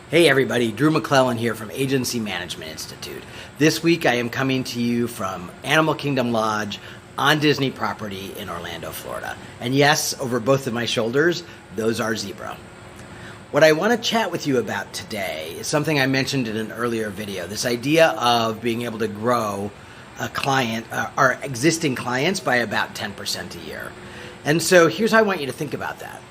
Hey everybody, Drew McClellan here from Agency Management Institute. This week I am coming to you from Animal Kingdom Lodge on Disney property in Orlando, Florida. And yes, over both of my shoulders, those are zebra. What I want to chat with you about today is something I mentioned in an earlier video, this idea of being able to grow a client, our existing clients by about 10% a year. And so here's how I want you to think about that.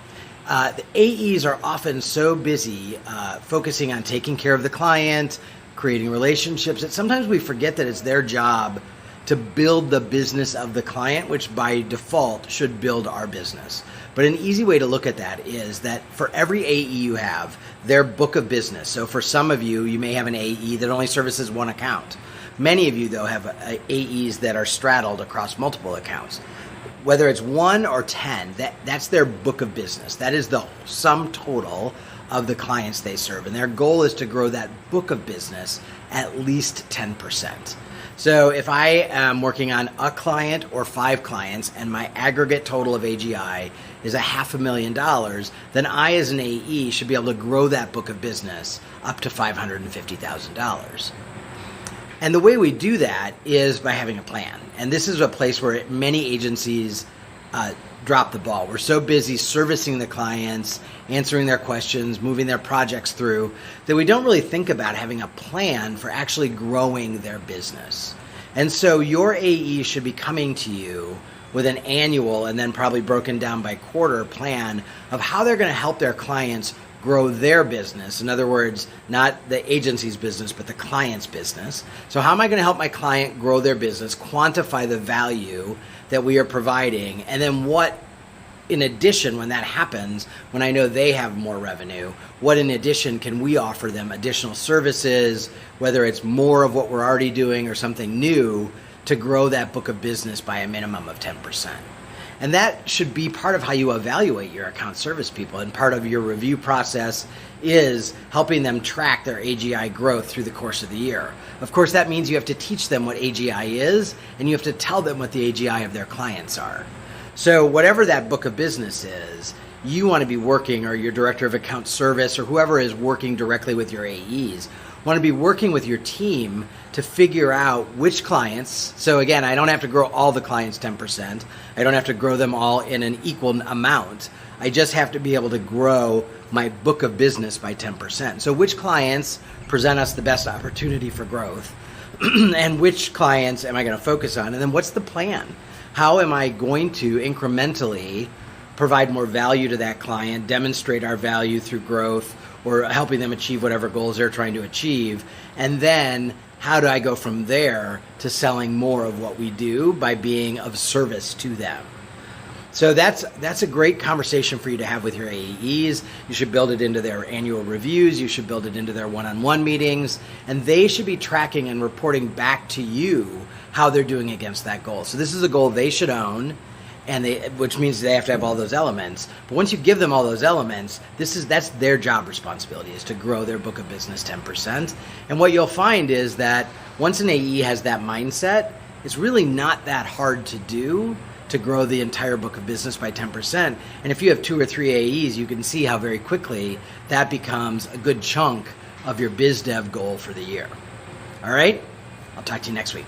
The AEs are often so busy focusing on taking care of the client, creating relationships, that sometimes we forget that it's their job to build the business of the client, which by default should build our business. But an easy way to look at that is that for every AE you have, their book of business. So for some of you, you may have an AE that only services one account. Many of you, though, have AEs that are straddled across multiple accounts. Whether it's 1 or 10, that's their book of business. That is the sum total of the clients they serve. And their goal is to grow that book of business at least 10%. So if I am working on a client or 5 clients and my aggregate total of AGI is $500,000, then I as an AE should be able to grow that book of business up to $550,000. And the way we do that is by having a plan. And this is a place where many agencies drop the ball. We're so busy servicing the clients, answering their questions, moving their projects through, that we don't really think about having a plan for actually growing their business. And so your AE should be coming to you with an annual and then probably broken down by quarter plan of how they're going to help their clients grow their business. In other words, not the agency's business, but the client's business. So how am I going to help my client grow their business, quantify the value that we are providing, and then what, in addition, when that happens, when I know they have more revenue, what in addition can we offer them additional services, whether it's more of what we're already doing or something new, to grow that book of business by a minimum of 10%. And that should be part of how you evaluate your account service people. And part of your review process is helping them track their AGI growth through the course of the year. Of course, that means you have to teach them what AGI is, and you have to tell them what the AGI of their clients are. So whatever that book of business is, you want to be working, or your director of account service, or whoever is working directly with your AEs, want to be working with your team to figure out which clients. So again, I don't have to grow all the clients 10%. I don't have to grow them all in an equal amount. I just have to be able to grow my book of business by 10%. So which clients present us the best opportunity for growth and which clients am I going to focus on? And then what's the plan? How am I going to incrementally provide more value to that client, demonstrate our value through growth, or helping them achieve whatever goals they're trying to achieve? And then how do I go from there to selling more of what we do by being of service to them? So that's a great conversation for you to have with your AEs. You should build it into their annual reviews. You should build it into their one-on-one meetings. And they should be tracking and reporting back to you how they're doing against that goal. So this is a goal they should own, which means they have to have all those elements. But once you give them all those elements, that's their job responsibility, is to grow their book of business 10%. And what you'll find is that once an AE has that mindset, it's really not that hard to do to grow the entire book of business by 10%. And if you have 2 or 3 AEs, you can see how very quickly that becomes a good chunk of your biz dev goal for the year. All right? I'll talk to you next week.